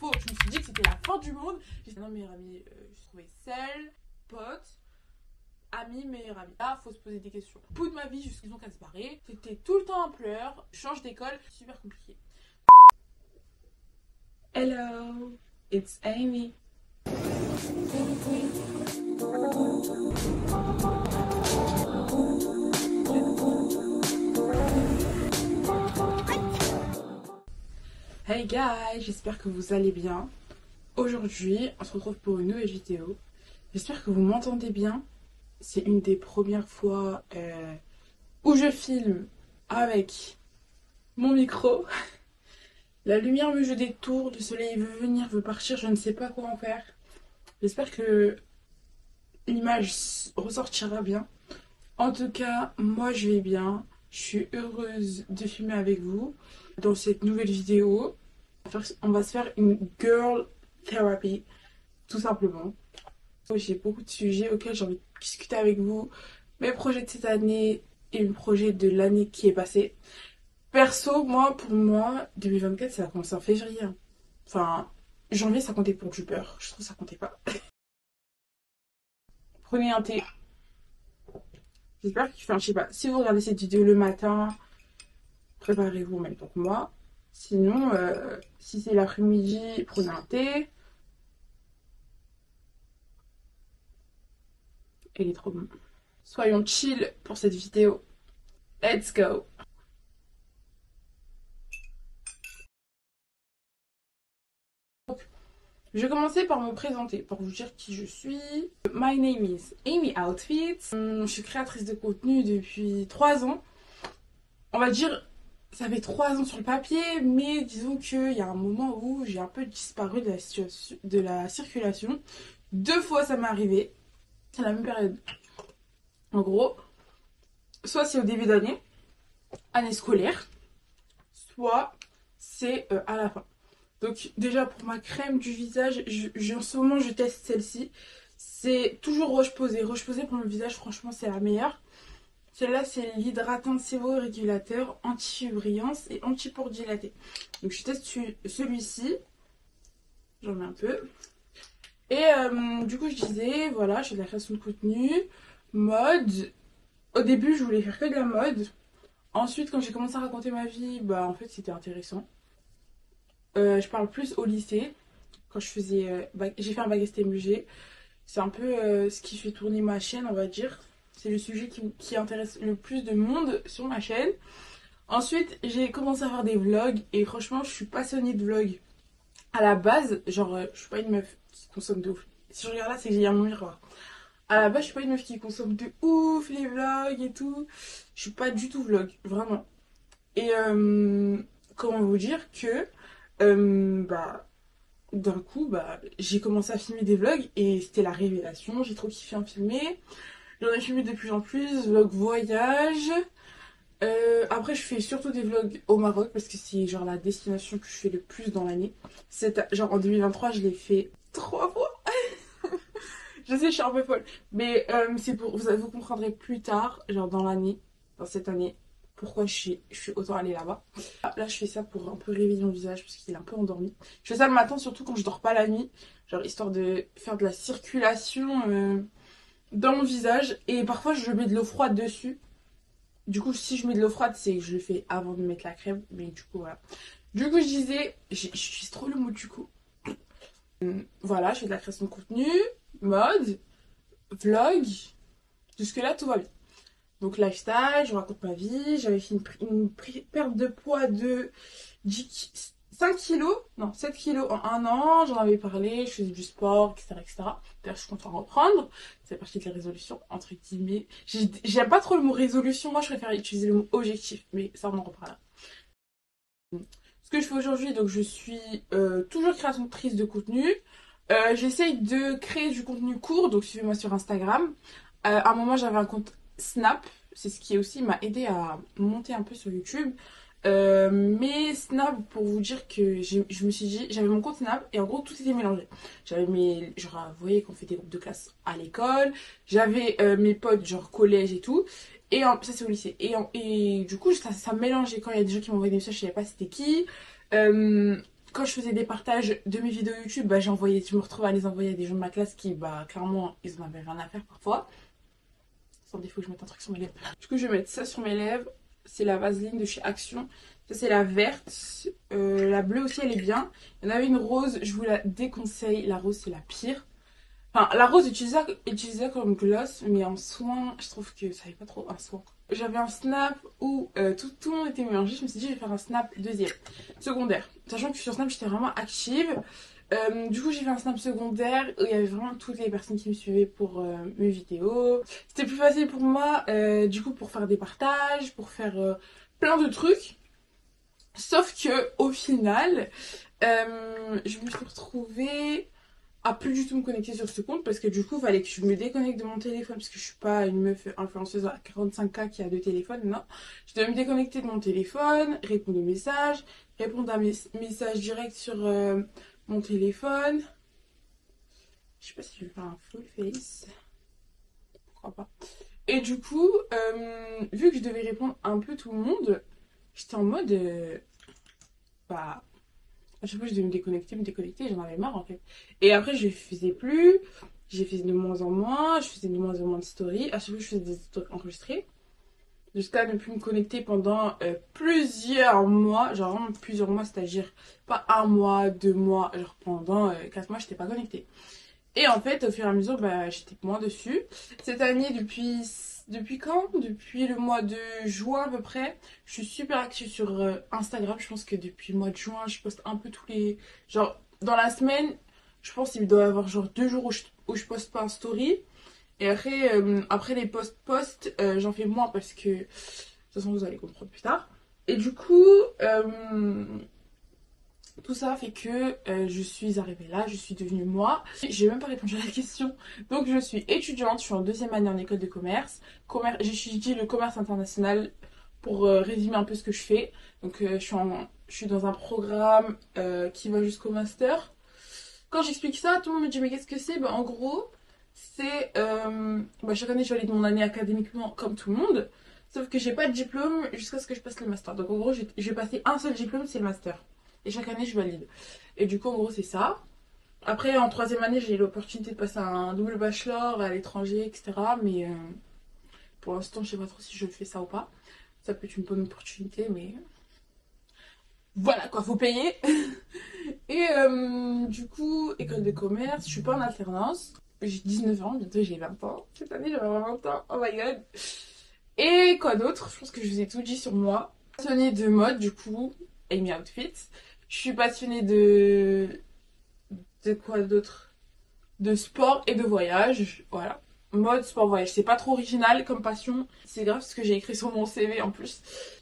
info, je me suis dit que c'était la fin du monde. J'ai dit non, meilleure amie, je trouvais seule, pote, amie, meilleure amie. Là, faut se poser des questions. Au bout de ma vie, jusqu'à ce qu'elle se barrer, c'était tout le temps en pleurs, change d'école, super compliqué. Hello, it's Amy. Hey guys, j'espère que vous allez bien. Aujourd'hui, on se retrouve pour une nouvelle vidéo. J'espère que vous m'entendez bien. C'est une des premières fois où je filme avec mon micro. La lumière me joue des tours, le soleil veut venir, veut partir, je ne sais pas quoi en faire. J'espère que l'image ressortira bien. En tout cas, moi je vais bien. Je suis heureuse de filmer avec vous dans cette nouvelle vidéo. On va se faire une girl therapy, tout simplement. J'ai beaucoup de sujets auxquels j'ai envie de discuter avec vous. Mes projets de cette année et mes projets de l'année qui est passée. Perso, pour moi, 2024, ça a commencé en février. Enfin, janvier, ça comptait pour du beurre. Je trouve que ça comptait pas. Prenez un thé. J'espère que, je sais pas, si vous regardez cette vidéo le matin, préparez-vous en même temps que moi. Sinon, si c'est l'après-midi, prenez un thé. Il est trop bon. Soyons chill pour cette vidéo. Let's go! Je vais commencer par me présenter, pour vous dire qui je suis. My name is Amy Outfits. Je suis créatrice de contenu depuis 3 ans. On va dire, ça fait 3 ans sur le papier, mais disons qu'il y a un moment où j'ai un peu disparu de la circulation. 2 fois ça m'est arrivé. C'est la même période. En gros, soit c'est au début d'année, année scolaire, soit c'est à la fin. Donc déjà pour ma crème du visage, en ce moment je teste celle-ci. C'est toujours Roche Posay. Roche Posay pour le visage, franchement c'est la meilleure. Celle-là c'est l'hydratant sévorégulateur, anti-brillance et anti-pore dilaté. Donc je teste celui-ci. J'en mets un peu. Et du coup je disais, voilà, je fais de la création de contenu, mode. Au début je voulais faire que de la mode. Ensuite quand j'ai commencé à raconter ma vie, bah en fait c'était intéressant. Je parle plus au lycée, quand je faisais... j'ai fait un bac STMG. C'est un peu ce qui fait tourner ma chaîne, on va dire. C'est le sujet qui intéresse le plus de monde sur ma chaîne. Ensuite, j'ai commencé à faire des vlogs. Et franchement, je suis passionnée de vlogs. À la base, genre, je suis pas une meuf qui consomme de ouf. Si je regarde là, c'est que j'ai un miroir. À la base, je suis pas une meuf qui consomme de ouf les vlogs et tout. Je suis pas du tout vlog, vraiment. Et comment vous dire que... d'un coup, j'ai commencé à filmer des vlogs et c'était la révélation. J'ai trop kiffé en filmer. J'en ai filmé de plus en plus, vlog voyage. Après, je fais surtout des vlogs au Maroc parce que c'est genre la destination que je fais le plus dans l'année. Genre en 2023, je l'ai fait 3 fois. Je sais, je suis un peu folle. Mais c'est pour vous comprendrez plus tard, genre dans l'année, dans cette année, pourquoi je suis autant allée là-bas. Là, je fais ça pour un peu réveiller mon visage parce qu'il est un peu endormi. Je fais ça le matin, surtout quand je dors pas la nuit. Genre histoire de faire de la circulation dans mon visage. Et parfois, je mets de l'eau froide dessus. Du coup, si je mets de l'eau froide, c'est que je le fais avant de mettre la crème. Mais du coup, voilà. Du coup, je disais, j'utilise trop le mot du coup. Voilà, je fais de la création de contenu, mode, vlog. Jusque-là, tout va bien. Donc lifestyle, je raconte ma vie, j'avais fait une perte de poids de 5 kilos, non 7 kilos en 1 an, j'en avais parlé, je faisais du sport, etc. etc. D'ailleurs je suis contente de reprendre, c'est partie des résolutions, entre guillemets. J'aime pas trop le mot résolution, moi je préfère utiliser le mot objectif, mais ça on en reparlera. Ce que je fais aujourd'hui, donc je suis toujours créatrice de contenu. J'essaye de créer du contenu court, donc suivez-moi sur Instagram. À un moment j'avais un compte Snap, c'est ce qui aussi m'a aidé à monter un peu sur YouTube. Mais Snap, pour vous dire que je me suis dit, j'avais mon compte Snap et en gros tout était mélangé. J'avais genre vous voyez qu'on fait des groupes de classe à l'école, j'avais mes potes genre collège et tout. Et ça c'est au lycée. Et du coup ça me mélangeait quand il y a des gens qui m'envoyaient des messages, je savais pas c'était qui. quand je faisais des partages de mes vidéos YouTube, bah, je me retrouvais à les envoyer à des gens de ma classe qui, bah, clairement, ils en avaient rien à faire parfois. Sans défaut, je mette un truc sur mes lèvres. Du coup, je vais mettre ça sur mes lèvres. C'est la Vaseline de chez Action. Ça, c'est la verte. La bleue aussi, elle est bien. Il y en avait une rose, je vous la déconseille. La rose, c'est la pire. Enfin, la rose utilisée comme gloss, mais en soin, je trouve que ça n'est pas trop un soin. J'avais un snap où tout le monde était mélangé. Je me suis dit, je vais faire un snap deuxième, secondaire. Sachant que sur Snap, j'étais vraiment active. Du coup, j'ai fait un snap secondaire où il y avait vraiment toutes les personnes qui me suivaient pour mes vidéos. C'était plus facile pour moi, du coup, pour faire des partages, pour faire plein de trucs. Sauf que au final, je me suis retrouvée à plus du tout me connecter sur ce compte parce que du coup, il fallait que je me déconnecte de mon téléphone parce que je suis pas une meuf influenceuse à 45K qui a deux téléphones, non. Je dois me déconnecter de mon téléphone, répondre aux messages, répondre à mes messages directs sur mon téléphone. Je sais pas si je vais faire un full face. Pourquoi pas. Et du coup, vu que je devais répondre un peu tout le monde, j'étais en mode bah à chaque fois je devais me déconnecter, j'en avais marre en fait. Et après je faisais plus, j'ai fait de moins en moins, je faisais de moins en moins de stories. À chaque fois je faisais des stories enregistrées. Jusqu'à ne plus me connecter pendant plusieurs mois, genre vraiment plusieurs mois, c'est-à-dire pas un mois, 2 mois, genre pendant 4 mois, j'étais pas connectée. Et en fait, au fur et à mesure, bah, j'étais moins dessus. Cette année, depuis quand? Depuis le mois de juin à peu près, je suis super active sur Instagram. Je pense que depuis le mois de juin, je poste un peu tous les... Genre, dans la semaine, je pense qu'il doit y avoir genre 2 jours où je poste pas en story. Et après les posts, j'en fais moins parce que... De toute façon, vous allez comprendre plus tard. Et du coup, tout ça fait que je suis arrivée là, je suis devenue moi. J'ai même pas répondu à la question. Donc je suis étudiante, je suis en deuxième année en école de commerce. J'étudie le commerce international pour résumer un peu ce que je fais. Donc je suis dans un programme qui va jusqu'au master. Quand j'explique ça, tout le monde me dit mais qu'est-ce que c'est? En gros, c'est chaque année je valide mon année académiquement comme tout le monde. Sauf que j'ai pas de diplôme jusqu'à ce que je passe le master. Donc en gros, je vais passer un seul diplôme, c'est le master. Et chaque année, je valide. Et du coup, en gros, c'est ça. Après, en troisième année, j'ai eu l'opportunité de passer un double bachelor à l'étranger, etc. Mais pour l'instant, je sais pas trop si je fais ça ou pas. Ça peut être une bonne opportunité, mais voilà quoi, faut payer. Et du coup, école de commerce, je suis pas en alternance. J'ai 19 ans, bientôt j'ai 20 ans. Cette année, j'aurai 20 ans. Oh my god. Et quoi d'autre? Je pense que je vous ai tout dit sur moi. Passionnée de mode, du coup, Amy Outfits. Je suis passionnée de quoi d'autre? De sport et de voyage. Voilà. Mode, sport, voyage. C'est pas trop original comme passion. C'est grave ce que j'ai écrit sur mon CV en plus.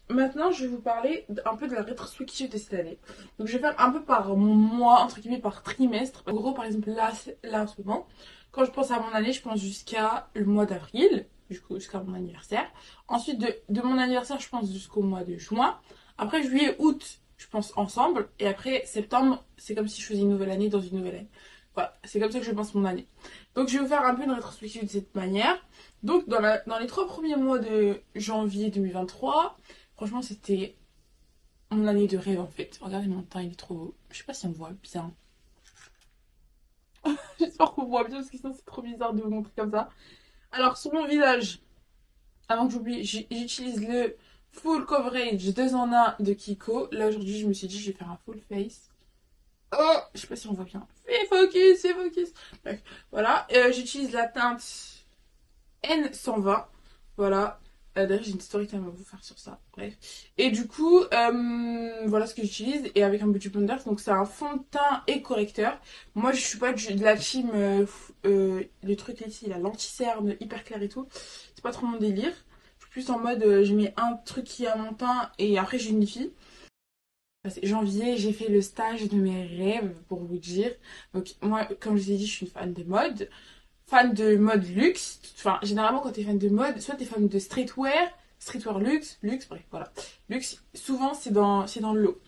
Maintenant, je vais vous parler un peu de la rétrospective de cette année. Donc, je vais faire un peu par mois, entre guillemets, par trimestre. En gros, par exemple, là en ce moment, quand je pense à mon année, je pense jusqu'à le mois d'avril, jusqu'à mon anniversaire. Ensuite, de mon anniversaire, je pense jusqu'au mois de juin. Après, juillet, août, je pense ensemble. Et après, septembre, c'est comme si je faisais une nouvelle année dans une nouvelle année. Voilà, c'est comme ça que je pense mon année. Donc, je vais vous faire un peu une rétrospective de cette manière. Donc, dans les 3 premiers mois de janvier 2023, franchement, c'était mon année de rêve en fait. Regardez mon teint, il est trop beau. Je sais pas si on voit bien. J'espère qu'on voit bien parce que sinon c'est trop bizarre de vous montrer comme ça. Alors, sur mon visage, avant que j'oublie, j'utilise le Full Coverage 2 en 1 de Kiko. Là, aujourd'hui, je me suis dit, je vais faire un full face. Oh, je sais pas si on voit bien. Fais focus, fais focus. Bref, voilà. J'utilise la teinte N120. Voilà. D'ailleurs, j'ai une story time à vous faire sur ça. Bref. Et du coup, voilà ce que j'utilise. Et avec un Beauty Blender, donc c'est un fond de teint et correcteur. Moi, je suis pas de la team. Le truc ici, la l'anti-cerne hyper clair et tout. C'est pas trop mon délire. Je suis plus en mode, je mets un truc qui a mon teint et après j'unifie. Janvier, j'ai fait le stage de mes rêves, pour vous dire. Donc, moi, comme je vous ai dit, je suis une fan de mode. Fan de mode luxe. Enfin, généralement, quand t'es fan de mode, soit t'es fan de streetwear luxe, bref, voilà. Luxe, souvent, c'est dans le lot.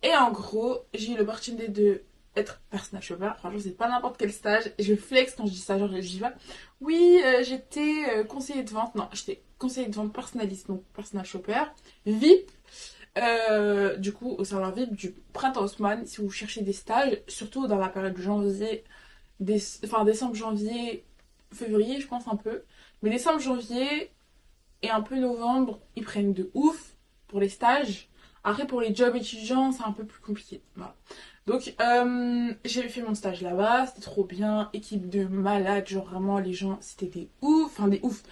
Et en gros, j'ai eu l'opportunité de être personal shopper. Franchement, c'est pas n'importe quel stage. Je flex quand je dis ça, genre, j'y vais. Oui, j'étais conseiller de vente. Non, j'étais conseiller de vente personnaliste, donc personal shopper. VIP. du coup, au serveur VIP du Printemps Haussmann, si vous cherchez des stages, surtout dans la période de janvier, enfin décembre, janvier, février, je pense un peu. Mais décembre, janvier et un peu novembre, ils prennent de ouf pour les stages. Après, pour les jobs étudiants, c'est un peu plus compliqué. Voilà. Donc, j'ai fait mon stage là-bas, c'était trop bien. Équipe de malades, genre vraiment, les gens, c'était des ouf. Enfin, des ouf.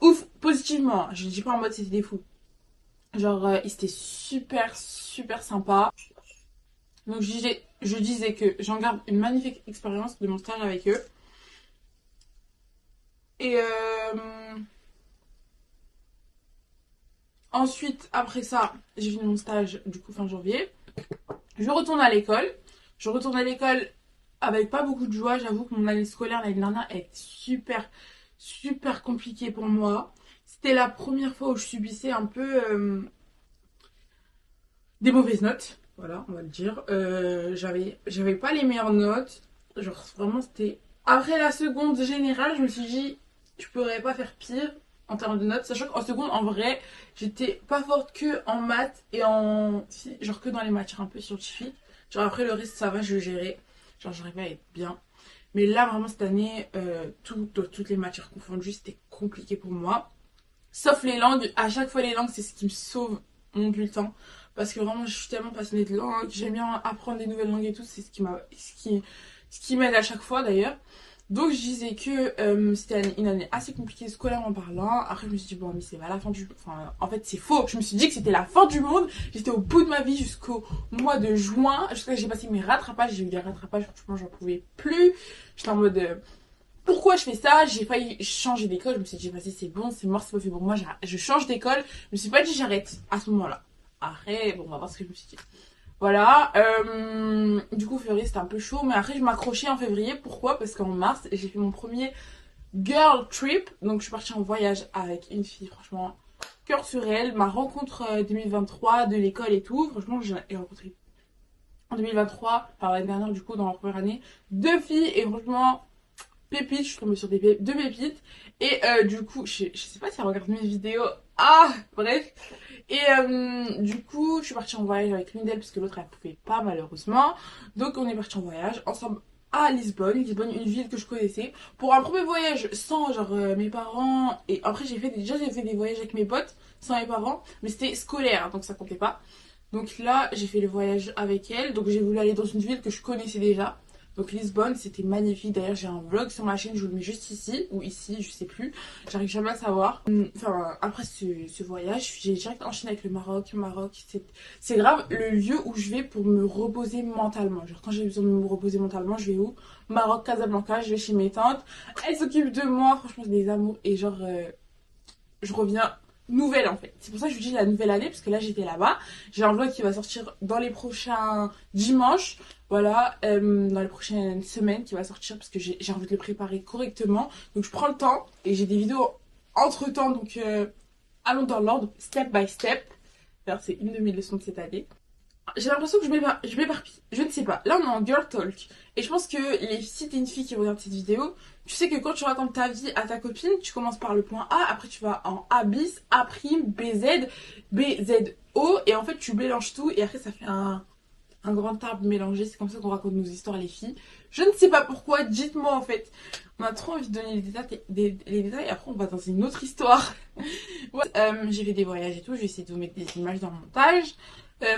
Ouf, positivement. Je dis pas en mode c'était des fous. Genre, ils étaient super, super sympas. Donc, je disais que j'en garde une magnifique expérience de mon stage avec eux. Et ensuite, après ça, j'ai fini mon stage du coup fin janvier. Je retourne à l'école. Je retourne à l'école avec pas beaucoup de joie. J'avoue que mon année scolaire l'année dernière est super, super compliquée pour moi. C'était la première fois où je subissais un peu des mauvaises notes. Voilà, on va le dire. J'avais pas les meilleures notes. Genre, vraiment, c'était. Après la seconde générale, je me suis dit, je pourrais pas faire pire en termes de notes. Sachant qu'en seconde, en vrai, j'étais pas forte que en maths et en. Genre que dans les matières un peu scientifiques. Genre, après le reste, ça va, je gérais. Genre, j'arrivais à être bien. Mais là, vraiment, cette année, toutes les matières confondues, c'était compliqué pour moi. Sauf les langues. À chaque fois, les langues, c'est ce qui me sauve mon bulletin. Parce que vraiment, je suis tellement passionnée de langue. J'aime bien apprendre des nouvelles langues et tout. C'est ce qui m'aide à chaque fois d'ailleurs. Donc, je disais que c'était une année assez compliquée scolairement parlant. Après, je me suis dit, bon, mais c'est pas la fin du. Enfin, en fait, c'est faux. Je me suis dit que c'était la fin du monde. J'étais au bout de ma vie jusqu'au mois de juin. Jusqu'à ce que j'ai passé mes rattrapages. J'ai eu des rattrapages, franchement, j'en pouvais plus. J'étais en mode. Pourquoi je fais ça? J'ai failli changer d'école. Je me suis dit, vas-y, c'est bon, c'est mort, c'est pas fait pour moi. Je change d'école. Je me suis pas dit, j'arrête à ce moment-là. Après, bon, on va voir ce que je me suis dit. Voilà. Du coup, février, c'était un peu chaud. Mais après, je m'accrochais en février. Pourquoi? Parce qu'en mars, j'ai fait mon premier girl trip. Donc, je suis partie en voyage avec une fille, franchement, cœur sur elle. Ma rencontre 2023 de l'école et tout. Franchement, j'ai rencontré en 2023, par l'année dernière, du coup, dans la première année, deux filles. Et franchement, pépites, je suis tombée sur deux pépites. Et du coup, je sais pas si elle regarde mes vidéos. Ah, bref. Et du coup, je suis partie en voyage avec l'une d'elles parce que l'autre elle pouvait pas malheureusement. Donc on est parti en voyage ensemble à Lisbonne. Lisbonne, une ville que je connaissais. Pour un premier voyage sans genre mes parents. Et après j'ai fait des voyages avec mes potes sans mes parents. Mais c'était scolaire, donc ça comptait pas. Donc là, j'ai fait le voyage avec elle. Donc j'ai voulu aller dans une ville que je connaissais déjà. Donc Lisbonne, c'était magnifique. D'ailleurs, j'ai un vlog sur ma chaîne, je vous le mets juste ici ou ici, je sais plus. J'arrive jamais à savoir. Enfin, après ce voyage, j'ai direct enchaîné avec le Maroc. Maroc, c'est grave le lieu où je vais pour me reposer mentalement. Genre quand j'ai besoin de me reposer mentalement, je vais où? Maroc, Casablanca, je vais chez mes tantes. Elles s'occupent de moi, franchement, c'est des amours. Et genre, je reviens nouvelle en fait. C'est pour ça que je vous dis la nouvelle année, parce que là j'étais là-bas. J'ai un vlog qui va sortir dans les prochains dimanches. Voilà, dans les prochaines semaines qui va sortir parce que j'ai envie de le préparer correctement. Donc je prends le temps et j'ai des vidéos entre temps. Donc allons dans l'ordre, step by step. D'ailleurs, c'est une de mes leçons de cette année. J'ai l'impression que je m'éparpille. Je ne sais pas. Là, on est en girl talk. Et je pense que si t'es une fille qui regarde cette vidéo, tu sais que quand tu racontes ta vie à ta copine, tu commences par le point A, après tu vas en A bis, A prime, BZ, BZO, et en fait tu mélanges tout, et après ça fait un grand arbre mélangé. C'est comme ça qu'on raconte nos histoires, les filles. Je ne sais pas pourquoi, dites-moi en fait. On a trop envie de donner les détails, et après on va dans une autre histoire. Ouais, j'ai fait des voyages et tout, je vais essayer de vous mettre des images dans le montage.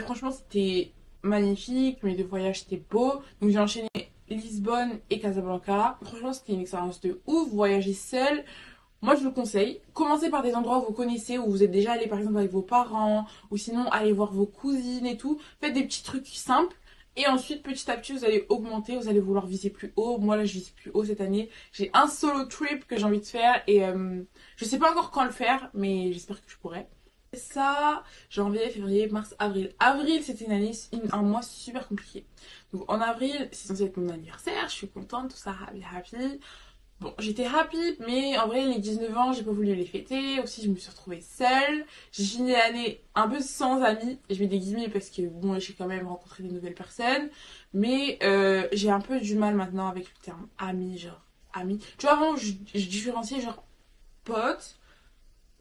Franchement, c'était magnifique. Mes deux voyages, c'était beau. Donc, j'ai enchaîné Lisbonne et Casablanca. Franchement, c'était une expérience de ouf. Voyager seul, moi, je vous le conseille. Commencez par des endroits où vous connaissez, où vous êtes déjà allé, par exemple, avec vos parents. Ou sinon, allez voir vos cousines et tout. Faites des petits trucs simples. Et ensuite, petit à petit, vous allez augmenter. Vous allez vouloir viser plus haut. Moi, là, je vise plus haut cette année. J'ai un solo trip que j'ai envie de faire. Et je sais pas encore quand le faire, mais j'espère que je pourrai. Ça, janvier, février, mars, avril. Avril, c'était un mois super compliqué. Donc en avril, c'est censé être mon anniversaire, je suis contente, tout ça, happy. Bon, j'étais happy, mais en vrai, les 19 ans, j'ai pas voulu les fêter. Aussi, je me suis retrouvée seule. J'ai fini l'année un peu sans amis. Je mets des guillemets parce que bon, j'ai quand même rencontré des nouvelles personnes. Mais j'ai un peu du mal maintenant avec le terme ami, genre ami. Tu vois, avant, je différenciais genre pote,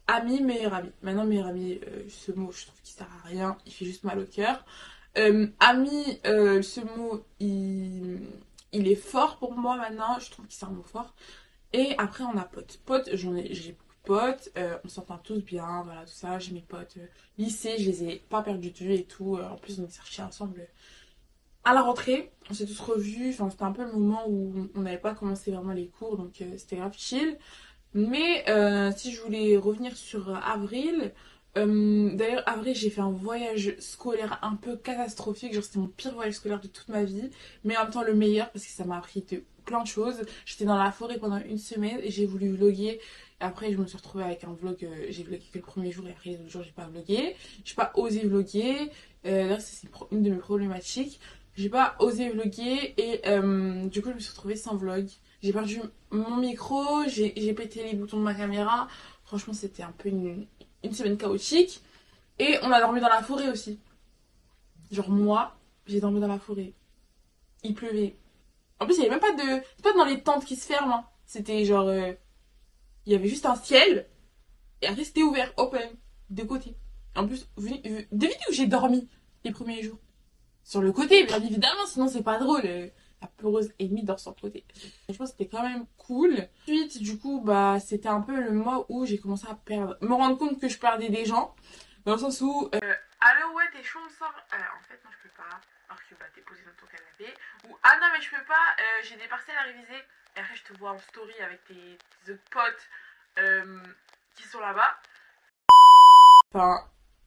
ami, meilleur ami. Maintenant, meilleur ami, ce mot, je trouve qu'il sert à rien. Il fait juste mal au cœur. Ami, ce mot, il est fort pour moi maintenant. Je trouve que c'est un mot fort. Et après, on a potes. Potes, j'ai beaucoup de potes. On s'entend tous bien, voilà, tout ça. J'ai mes potes lycée, je les ai pas perdus de vue et tout. En plus, on est sortis ensemble à la rentrée. On s'est tous revus. Enfin, c'était un peu le moment où on n'avait pas commencé vraiment les cours, donc c'était grave chill. Mais si je voulais revenir sur avril, d'ailleurs, avril, j'ai fait un voyage scolaire un peu catastrophique. Genre, c'était mon pire voyage scolaire de toute ma vie. Mais en même temps, le meilleur parce que ça m'a appris plein de choses. J'étais dans la forêt pendant une semaine et j'ai voulu vlogger. Et après, je me suis retrouvée avec un vlog. J'ai vlogué que le premier jour et après les autres jours, j'ai pas vlogué. J'ai pas osé vlogger. D'ailleurs, c'est une de mes problématiques. J'ai pas osé vlogger et du coup, je me suis retrouvée sans vlog. J'ai perdu mon micro, j'ai pété les boutons de ma caméra. Franchement, c'était un peu une semaine chaotique. Et on a dormi dans la forêt aussi. Genre moi, j'ai dormi dans la forêt. Il pleuvait. En plus, il n'y avait même pas de... C'est pas dans les tentes qui se ferment. Hein. C'était genre... il y avait juste un ciel. Et après, c'était ouvert, open. De côté. En plus, devinez où j'ai dormi les premiers jours. Sur le côté, bien évidemment, sinon c'est pas drôle. La peureuse Amy dort sur le côté. Franchement, c'était quand même cool. Ensuite, du coup, bah, c'était un peu le mois où j'ai commencé à me rendre compte que je perdais des gens. Dans le sens où, allô, ouais, t'es chaud, on sort. En fait, non, je peux pas. Alors que bah, t'es posé dans ton canapé. Ou, ah non, mais je peux pas, j'ai des parcelles à réviser. Et après, je te vois en story avec tes autres potes qui sont là-bas. Enfin,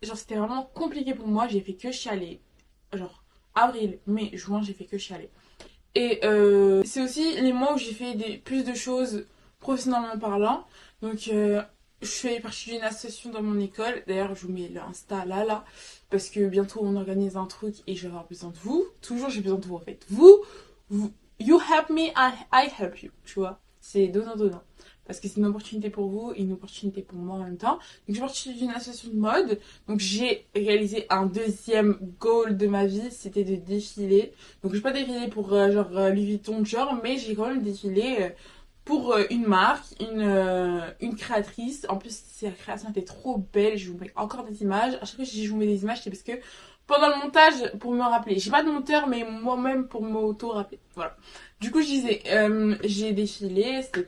genre, c'était vraiment compliqué pour moi. J'ai fait que chialer. Genre, avril, mai, juin, j'ai fait que chialer. Et c'est aussi les mois où j'ai fait plus de choses professionnellement parlant. Donc je fais partie d'une association dans mon école. D'ailleurs, je vous mets l'Insta là. Parce que bientôt on organise un truc et je vais avoir besoin de vous. Toujours j'ai besoin de vous en fait. Vous you help me, I help you. Tu vois, c'est donnant. Parce que c'est une opportunité pour vous et une opportunité pour moi en même temps. Donc je suis partie d'une association de mode. Donc j'ai réalisé un deuxième goal de ma vie, c'était de défiler. Donc je n'ai pas défilé pour Louis Vuitton genre, mais j'ai quand même défilé pour une marque, une créatrice. En plus, la création était trop belle. Je vous mets encore des images. À chaque fois que je dis je vous mets des images, c'est parce que pendant le montage, pour me rappeler. J'ai pas de monteur, mais moi-même pour m'auto-rappeler. Voilà. Du coup, je disais, j'ai défilé. C'était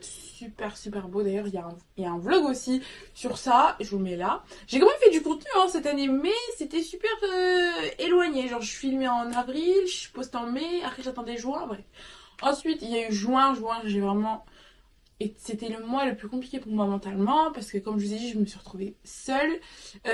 super beau. D'ailleurs, il y a un vlog aussi sur ça. Je vous le mets là. J'ai quand même fait du contenu cette année, mais c'était super éloigné. Genre, je filmais en avril, je postais en mai. Après, j'attendais juin. Bref. Ensuite, il y a eu juin. J'ai vraiment... Et c'était le mois le plus compliqué pour moi mentalement parce que comme je vous ai dit, je me suis retrouvée seule.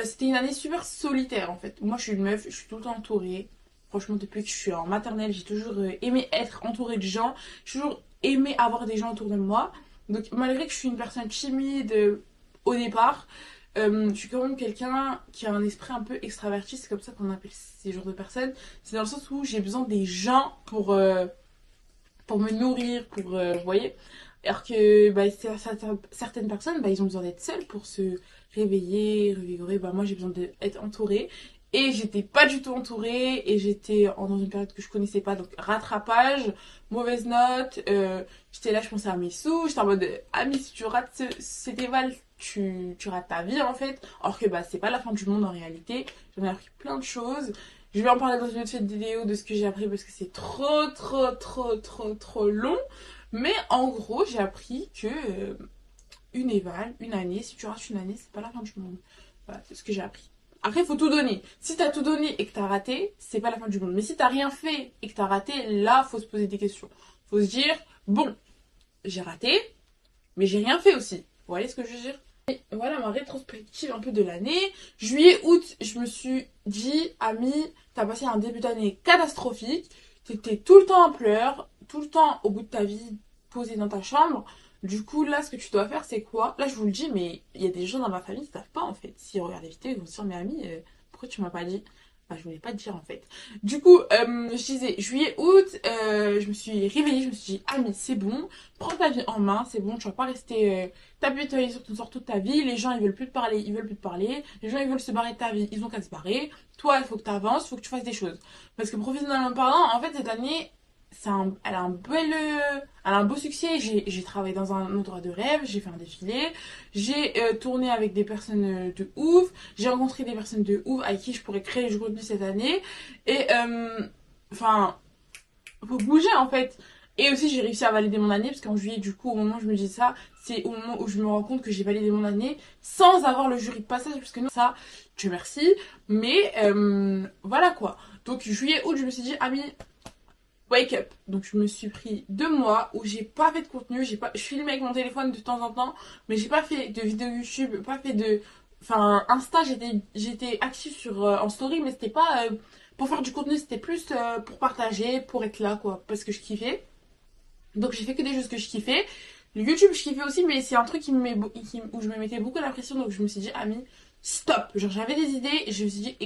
C'était une année super solitaire en fait. Moi je suis une meuf, je suis tout le temps entourée. Franchement depuis que je suis en maternelle, j'ai toujours aimé être entourée de gens. J'ai toujours aimé avoir des gens autour de moi. Donc malgré que je suis une personne timide au départ, je suis quand même quelqu'un qui a un esprit un peu extraverti. C'est comme ça qu'on appelle ces genres de personnes. C'est dans le sens où j'ai besoin des gens pour me nourrir, vous voyez. Alors que bah, certaines personnes, bah, ils ont besoin d'être seules pour se réveiller, revigorer. Bah, moi, j'ai besoin d'être entourée. Et j'étais pas du tout entourée. Et j'étais dans une période que je connaissais pas. Donc, rattrapage, mauvaise note. J'étais là, je pensais à mes sous. J'étais en mode, Ami, si tu rates cet éval, tu rates ta vie, en fait. Alors que bah, c'est pas la fin du monde en réalité. J'en ai appris plein de choses. Je vais en parler dans une autre vidéo de ce que j'ai appris parce que c'est trop long. Mais en gros, j'ai appris que une année, si tu rates une année, c'est pas la fin du monde. Voilà, c'est ce que j'ai appris. Après, il faut tout donner. Si t'as tout donné et que t'as raté, c'est pas la fin du monde. Mais si t'as rien fait et que t'as raté, là, faut se poser des questions. Faut se dire, bon, j'ai raté, mais j'ai rien fait aussi. Vous voyez ce que je veux dire? Et voilà ma rétrospective un peu de l'année. Juillet, août, je me suis dit, Ami, t'as passé un début d'année catastrophique. T'étais tout le temps en pleurs, tout le temps au bout de ta vie, posée dans ta chambre. Du coup, là, ce que tu dois faire, c'est quoi? Là, je vous le dis, mais il y a des gens dans ma famille qui savent pas, en fait. S'ils regardent les vidéos, ils vont se dire, mais Ami, pourquoi tu m'as pas dit? Bah, je voulais pas te dire, en fait. Du coup, je disais, juillet, août, je me suis réveillée, je me suis dit, Ami, c'est bon, prends ta vie en main, c'est bon, tu vas pas rester t'appuyer sur ton sort toute ta vie. Les gens, ils veulent plus te parler, ils veulent plus te parler. Les gens, ils veulent se barrer de ta vie, ils ont qu'à se barrer. Toi, il faut que tu avances, il faut que tu fasses des choses. Parce que professionnellement parlant, en fait, cette année, elle a elle a un beau succès. J'ai travaillé dans un endroit de rêve, j'ai fait un défilé, j'ai tourné avec des personnes de ouf, j'ai rencontré des personnes de ouf avec qui je pourrais créer le jour de cette année. Et enfin, faut bouger en fait. Et aussi j'ai réussi à valider mon année parce qu'en juillet du coup au moment où je me dis ça, c'est au moment où je me rends compte que j'ai validé mon année sans avoir le jury de passage parce que non ça, Dieu merci. Mais voilà quoi. Donc juillet août je me suis dit Ami, wake up. Donc je me suis pris 2 mois où j'ai pas fait de contenu, je filmais avec mon téléphone de temps en temps, mais j'ai pas fait de vidéo YouTube, pas fait de, enfin Insta j'étais active sur en story mais c'était pas pour faire du contenu, c'était plus pour partager, pour être là quoi, parce que je kiffais. Donc j'ai fait que des choses que je kiffais. Le YouTube je kiffais aussi mais c'est un truc où je me mettais beaucoup la pression donc je me suis dit Ami, stop. Genre j'avais des idées et je me suis dit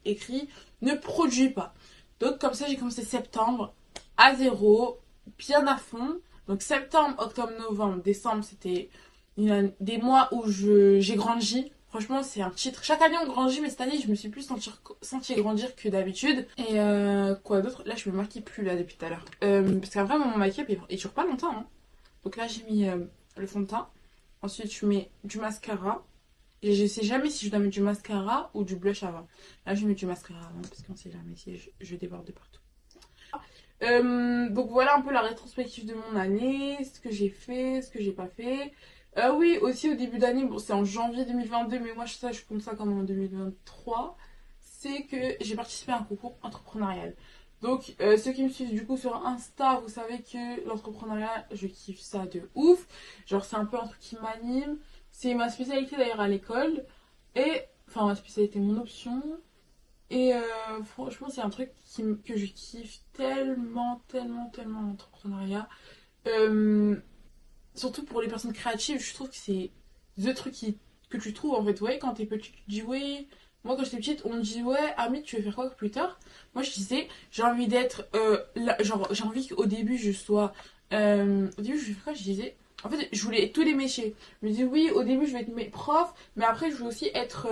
écris, ne produis pas. Donc comme ça j'ai commencé septembre à zéro, bien à fond. Donc septembre, octobre, novembre, décembre c'était des mois où j'ai grandi. Franchement, c'est un titre. Chaque année, on grandit, mais cette année, je me suis plus senti grandir que d'habitude. Et quoi d'autre? Là, je me maquille plus, là, depuis tout à l'heure. Parce qu'après, mon make-up, il dure pas longtemps. Hein. Donc là, j'ai mis le fond de teint. Ensuite, je mets du mascara. Et je sais jamais si je dois mettre du mascara ou du blush avant. Là, je mets du mascara avant, parce qu'on sait jamais si je déborde de partout. Donc voilà un peu la rétrospective de mon année, ce que j'ai fait, ce que j'ai pas fait. Oui, aussi au début d'année, bon c'est en janvier 2022, mais moi je compte ça comme en 2023, c'est que j'ai participé à un concours entrepreneurial. Donc ceux qui me suivent du coup sur Insta, vous savez que l'entrepreneuriat, je kiffe ça de ouf. Genre c'est un peu un truc qui m'anime. C'est ma spécialité d'ailleurs à l'école. Et, enfin ma spécialité, mon option. Et franchement, c'est un truc que je kiffe tellement l'entrepreneuriat. Euh, Surtout pour les personnes créatives, je trouve que c'est the truc que tu trouves en fait. Ouais, quand t'es petit, tu te dis ouais. Moi, quand j'étais petite, on me dit ouais, Ami, tu veux faire quoi plus tard? Moi, je disais, j'ai envie d'être. Genre, j'ai envie qu'au début, je sois. Au début, je vais faire quoi? Je disais. En fait, je voulais tous les métiers. Je me disais, oui, au début, je vais être prof, mais après, je veux aussi être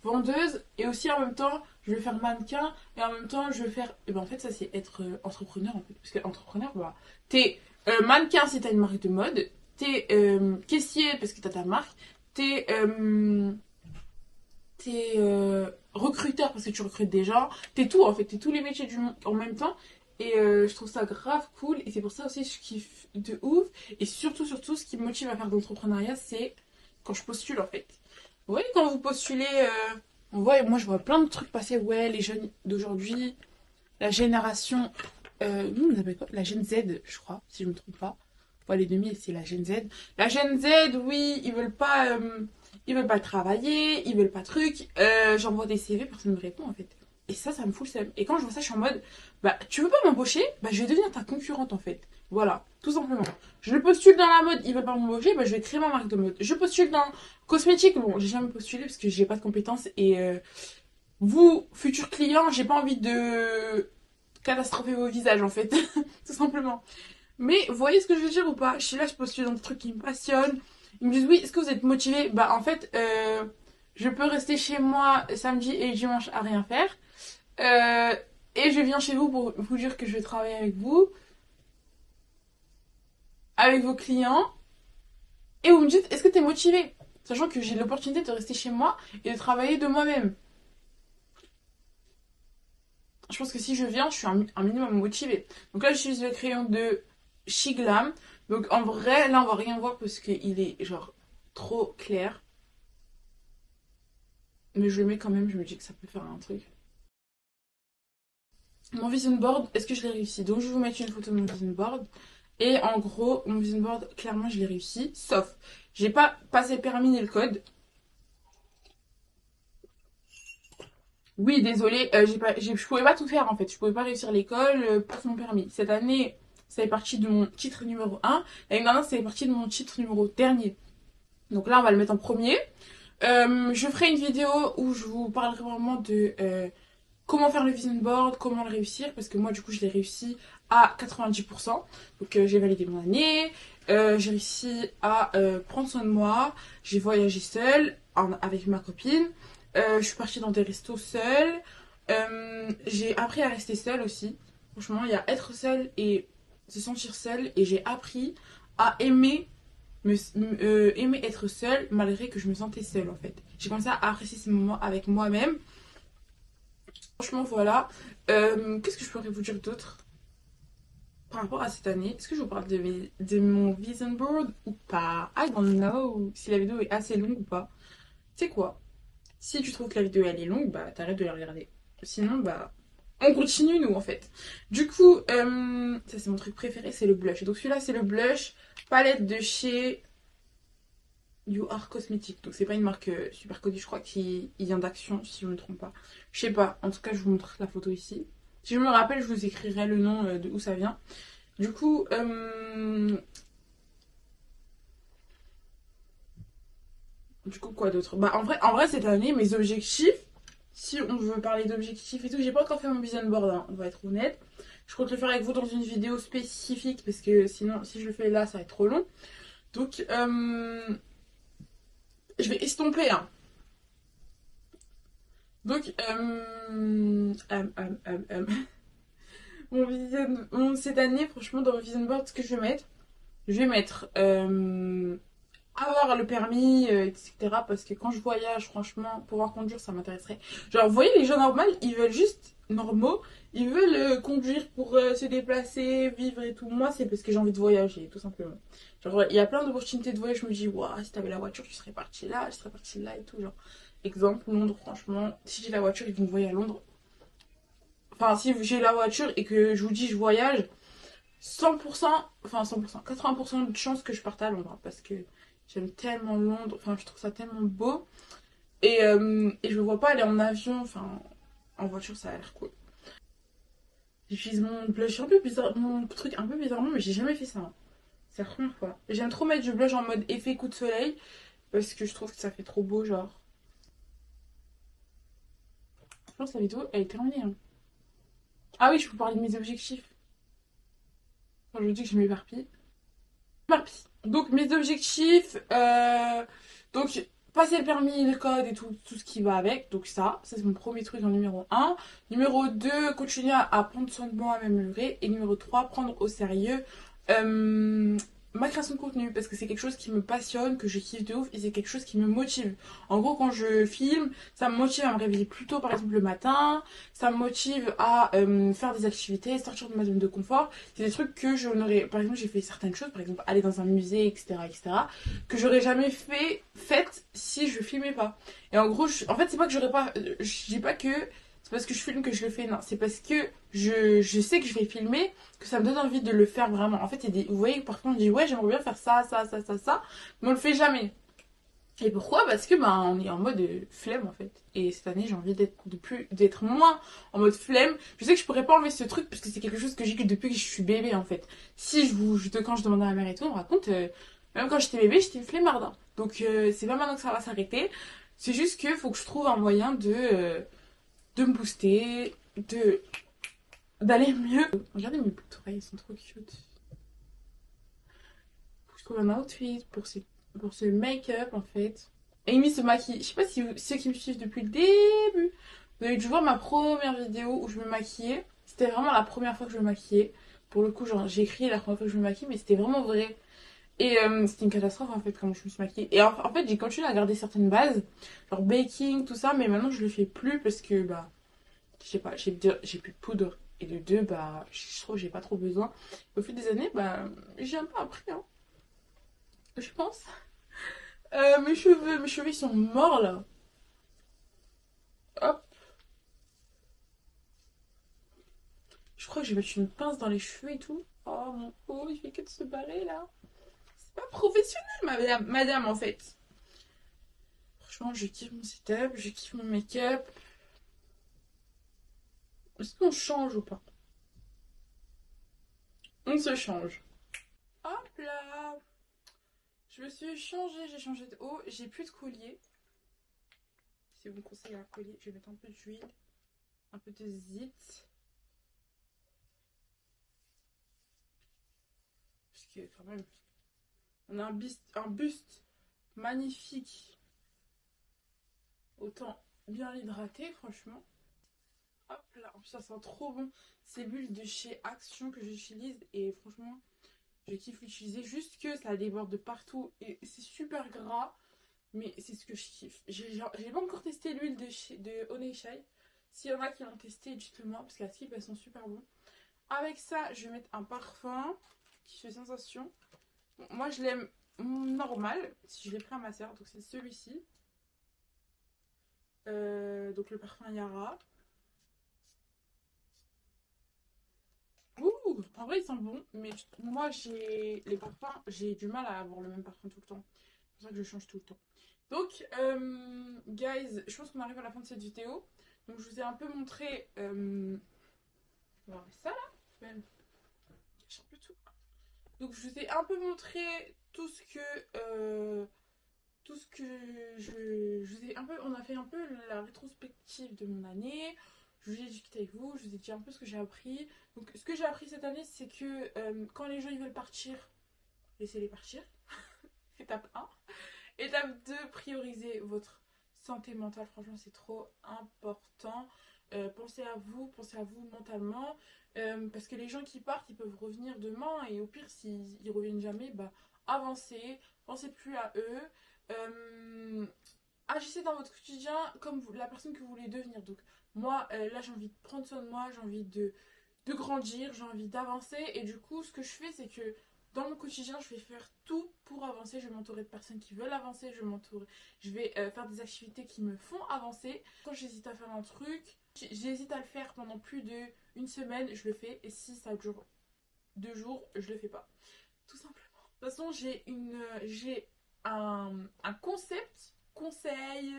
vendeuse, et aussi en même temps, je vais faire mannequin, et en même temps, je vais faire. Et ben, en fait, ça, c'est être entrepreneur, en fait. Parce que entrepreneur, bah, t'es mannequin si t'as une marque de mode, t'es caissier parce que t'as ta marque, t'es recruteur parce que tu recrutes des gens, t'es tout en fait, t'es tous les métiers du monde en même temps. Et je trouve ça grave cool et c'est pour ça aussi que je kiffe de ouf. Et surtout, ce qui me motive à faire de l'entrepreneuriat, c'est quand je postule en fait. Vous voyez, quand vous postulez, moi je vois plein de trucs passer. Ouais, les jeunes d'aujourd'hui, la génération. Nous, on appelle quoi? La Gen Z, je crois, si je me trompe pas. Ouais, les 2000, c'est la Gen Z. La Gen Z, oui, ils veulent pas travailler, ils veulent pas truc. J'envoie des CV, personne ne me répond en fait. Et ça me fout le seum. Et quand je vois ça, je suis en mode, bah, tu veux pas m'embaucher? Bah, je vais devenir ta concurrente en fait. Voilà, tout simplement. Je postule dans la mode, ils veulent pas m'embaucher, bah, je vais créer ma marque de mode. Je postule dans cosmétique, bon, j'ai jamais postulé parce que j'ai pas de compétences. Et vous, futurs clients, j'ai pas envie de catastropher vos visages en fait. Tout simplement. Mais vous voyez ce que je veux dire ou pas? Je suis là, je postule dans des trucs qui me passionnent. Ils me disent oui, est-ce que vous êtes motivé? Bah en fait, je peux rester chez moi samedi et dimanche à rien faire. Euh, et je viens chez vous pour vous dire que je vais travailler avec vous, avec vos clients. Et vous me dites, est-ce que t'es motivé? Sachant que j'ai l'opportunité de rester chez moi et de travailler de moi-même. Je pense que si je viens, je suis un minimum motivée. Donc là, j'utilise le crayon de Shiglam. Donc en vrai, là, on va rien voir parce qu'il est genre trop clair. Mais je le mets quand même, je me dis que ça peut faire un truc. Mon vision board, est-ce que je l'ai réussi? Donc je vais vous mettre une photo de mon vision board. Et en gros, mon vision board, clairement, je l'ai réussi. Sauf, j'ai pas passé le permis ni le code. Oui, désolé, je pouvais pas tout faire en fait. Je pouvais pas réussir l'école pour mon permis. Cette année, ça fait partie de mon titre numéro 1. L'année dernière, ça fait partie de mon titre numéro dernier. Donc là, on va le mettre en premier. Je ferai une vidéo où je vous parlerai vraiment de comment faire le vision board, comment le réussir. Parce que moi, du coup, je l'ai réussi à 90%. Donc j'ai validé mon année. J'ai réussi à prendre soin de moi. J'ai voyagé seule avec ma copine. Je suis partie dans des restos seule. J'ai appris à rester seule aussi. Franchement, il y a être seul et se sentir seul. Et j'ai appris à aimer, aimer être seule malgré que je me sentais seule en fait. J'ai commencé à apprécier ces moments avec moi-même. Franchement, voilà. Qu'est-ce que je pourrais vous dire d'autre par rapport à cette année? Est-ce que je vous parle de mon vision board ou pas? I don't know si la vidéo est assez longue ou pas. Tu sais quoi? Si tu trouves que la vidéo elle est longue, bah t'arrêtes de la regarder. Sinon, bah on continue nous en fait. Du coup, ça c'est mon truc préféré, c'est le blush. Donc celui-là c'est le blush palette de chez You Are Cosmetics. Donc c'est pas une marque super connue, je crois qu'il vient d'Action si je me trompe pas. Je sais pas, en tout cas je vous montre la photo ici. Si je me rappelle, je vous écrirai le nom de où ça vient. Du coup, quoi d'autre? Bah en vrai cette année, mes objectifs, si on veut parler d'objectifs et tout, j'ai pas encore fait mon vision board, hein, on va être honnête. Je compte le faire avec vous dans une vidéo spécifique parce que sinon, si je le fais là, ça va être trop long. Donc, je vais estomper, hein. Donc, cette année, franchement, dans mon vision board, ce que je vais mettre avoir le permis, etc. Parce que quand je voyage, franchement, pouvoir conduire, ça m'intéresserait. Genre, vous voyez, les gens normaux, ils veulent juste normaux, ils veulent conduire pour se déplacer, vivre et tout. Moi, c'est parce que j'ai envie de voyager, tout simplement. Genre, il y a plein d'opportunités de voyage. Je me dis, waouh, si t'avais la voiture, tu serais parti là, je serais parti là et tout. Genre, exemple, Londres, franchement, si j'ai la voiture et que vous me voyez à Londres, enfin, si j'ai la voiture et que je vous dis, je voyage, 100%, enfin 100%, 80% de chances que je parte à Londres. Parce que j'aime tellement Londres, enfin, je trouve ça tellement beau. Et je me vois pas aller en avion, enfin, en voiture, ça a l'air cool. J'utilise mon blush un peu bizarre, mon truc un peu bizarrement, mais j'ai jamais fait ça, hein. C'est la première fois. J'aime trop mettre du blush en mode effet coup de soleil parce que je trouve que ça fait trop beau, genre. Je pense que la vidéo elle est terminée, hein. Ah oui, je peux parler de mes objectifs. Enfin, je dis que je m'éparpille. Donc mes objectifs, donc passer le permis, le code et tout ce qui va avec. Donc ça c'est mon premier truc en numéro un. Numéro 2 continuer à prendre soin de moi, à m'améliorer. Et numéro 3 prendre au sérieux euh, ma création de contenu. Parce que c'est quelque chose qui me passionne, que je kiffe de ouf et c'est quelque chose qui me motive. En gros, quand je filme, ça me motive à me réveiller plus tôt, par exemple le matin. Ça me motive à faire des activités, sortir de ma zone de confort. C'est des trucs que je n'aurais. Par exemple, j'ai fait certaines choses, par exemple aller dans un musée, etc., etc., que j'aurais jamais faites si je filmais pas. Et en gros, en fait, c'est pas que j'aurais pas. Je dis pas que c'est parce que je filme que je le fais, non. C'est parce que je sais que je vais filmer, que ça me donne envie de le faire vraiment. En fait, vous voyez, parfois on dit ouais, j'aimerais bien faire ça, ça, ça, ça, ça, mais on le fait jamais. Et pourquoi? Parce que ben on est en mode flemme en fait. Et cette année j'ai envie d'être moins en mode flemme. Je sais que je pourrais pas enlever ce truc parce que c'est quelque chose que j'ai que depuis que je suis bébé en fait. Si quand je demande à ma mère et tout, on me raconte même quand j'étais bébé j'étais une flemmarde, hein. Donc c'est pas maintenant que ça va s'arrêter. C'est juste que faut que je trouve un moyen de me booster, de d'aller mieux. Regardez mes boucles d'oreilles, elles sont trop cute. Faut que je trouve un outfit pour ce make-up en fait. Amy se maquille. Je sais pas si ceux qui me suivent depuis le début, vous avez dû voir ma première vidéo où je me maquillais. C'était vraiment la première fois que je me maquillais. Pour le coup, genre, j'ai écrit la première fois que je me maquille, mais c'était vraiment vrai. Et c'était une catastrophe en fait, comment je me suis maquillée. Et en fait, j'ai continué à garder certaines bases, genre baking, tout ça, mais maintenant je le fais plus parce que, bah, je sais pas, j'ai plus de poudre. Et de deux, bah, je trouve que j'ai pas trop besoin. Au fil des années, bah, j'ai un peu appris, hein, je pense. Mes cheveux ils sont morts là. Hop. Je crois que je vais mettre une pince dans les cheveux et tout. Oh mon pauvre, il fait que de se barrer là. C'est pas professionnel, madame en fait. Franchement, je kiffe mon setup, je kiffe mon make-up. Est-ce qu'on change ou pas? On se change. Hop là. Je me suis changée, j'ai changé de haut. J'ai plus de collier. Si vous me conseillez un collier, je vais mettre un peu d'huile, un peu de zit. Parce que quand même, on a un buste magnifique. Autant bien l'hydrater, franchement. Hop là, en plus ça sent trop bon. C'est l'huile de chez Action que j'utilise et franchement, je kiffe l'utiliser. Juste que ça déborde de partout et c'est super gras, mais c'est ce que je kiffe. J'ai pas encore testé l'huile de Oneshai. S'il y en a qui l'ont testé, dites-le-moi parce qu'à Skip elles sont super bonnes. Avec ça, je vais mettre un parfum qui fait sensation. Bon, moi je l'aime normal, si je l'ai pris à ma sœur, donc c'est celui-ci. Donc le parfum Yara. Ouh, en vrai, ils sont bons, mais moi, les parfums, j'ai du mal à avoir le même parfum tout le temps. C'est pour ça que je change tout le temps. Donc, guys, je pense qu'on arrive à la fin de cette vidéo. Donc, je vous ai un peu montré. On va remettre ça là. Je vais cacher un peu tout. Donc, je vous ai un peu montré tout ce que. Je vous ai un peu. On a fait un peu la rétrospective de mon année. Je vous ai discuté avec vous, je vous ai dit un peu ce que j'ai appris. Donc, ce que j'ai appris cette année, c'est que quand les gens ils veulent partir, laissez-les partir. Étape 1. Étape 2, prioriser votre santé mentale. Franchement, c'est trop important. Pensez à vous mentalement. Parce que les gens qui partent, ils peuvent revenir demain. Et au pire, s'ils reviennent jamais, bah, avancez. Pensez plus à eux. Agissez dans votre quotidien comme la personne que vous voulez devenir. Donc moi, là, j'ai envie de prendre soin de moi, j'ai envie de grandir, j'ai envie d'avancer. Et du coup, ce que je fais, c'est que dans mon quotidien, je vais faire tout pour avancer. Je vais m'entourer de personnes qui veulent avancer. Je vais faire des activités qui me font avancer. Quand j'hésite à faire un truc, j'hésite à le faire pendant plus d'une semaine, je le fais. Et si ça dure 2 jours, je le fais pas. Tout simplement. De toute façon, j'ai un concept, conseil,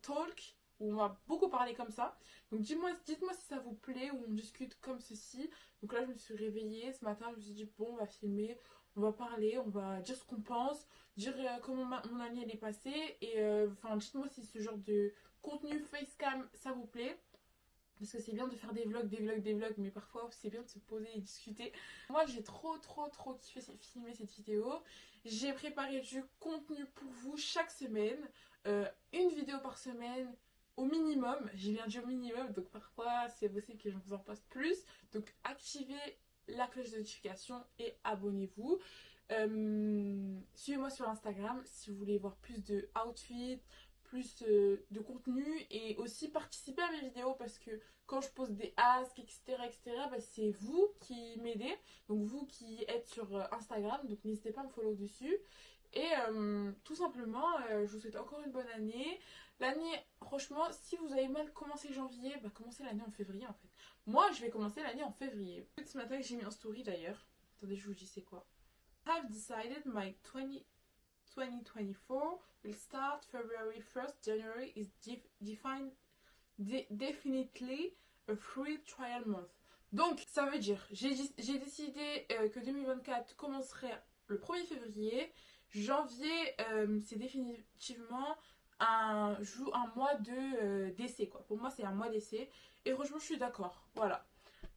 talk, où on va beaucoup parler comme ça. Donc dites-moi si ça vous plaît, où on discute comme ceci. Donc là, je me suis réveillée ce matin, je me suis dit, bon, on va filmer, on va parler, on va dire ce qu'on pense, dire comment mon année elle est passée. Et enfin, dites-moi si ce genre de contenu facecam, ça vous plaît. Parce que c'est bien de faire des vlogs, mais parfois c'est bien de se poser et discuter. Moi j'ai trop kiffé filmer cette vidéo. J'ai préparé du contenu pour vous chaque semaine. Une vidéo par semaine au minimum. J'ai bien dit au minimum, donc parfois c'est possible que je vous en poste plus. Donc activez la cloche de notification et abonnez-vous. Suivez-moi sur Instagram si vous voulez voir plus de outfits, plus de contenu et aussi participer à mes vidéos parce que quand je pose des asks, etc., bah, c'est vous qui m'aidez, donc vous qui êtes sur Instagram, donc n'hésitez pas à me follow dessus. Et tout simplement, je vous souhaite encore une bonne année. L'année, franchement, si vous avez mal commencé janvier, bah commencez l'année en février en fait. Moi, je vais commencer l'année en février. Ce matin, j'ai mis en story d'ailleurs. Attendez, je vous dis c'est quoi. I have decided my 2024 will start February 1st. January is definitely a free trial month. Donc, ça veut dire, j'ai décidé que 2024 commencerait le 1er février. Janvier, c'est définitivement un mois de d'essai, quoi. Pour moi, c'est un mois d'essai. Et franchement, je suis d'accord. Voilà.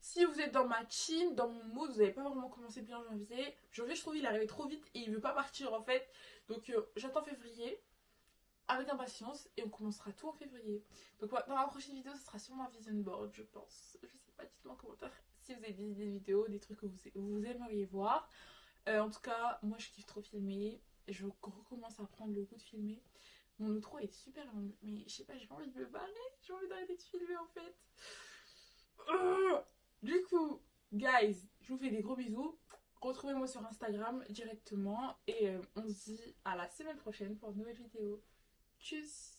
Si vous êtes dans ma team, dans mon mood, vous n'avez pas vraiment commencé bien janvier. Janvier, je trouve il est arrivé trop vite et il veut pas partir en fait. Donc j'attends février avec impatience et on commencera tout en février. Donc dans la prochaine vidéo, ce sera sur ma vision board, je pense. Je sais pas, dites-moi en commentaire si vous avez des idées de vidéos, des trucs que vous aimeriez voir. En tout cas, moi je kiffe trop filmer. Je recommence à prendre le goût de filmer. Mon outro est super long, mais je sais pas, j'ai pas envie de me barrer. J'ai envie d'arrêter de filmer en fait. Du coup, guys, je vous fais des gros bisous. Retrouvez-moi sur Instagram directement. Et on se dit à la semaine prochaine pour une nouvelle vidéo. Tchuss!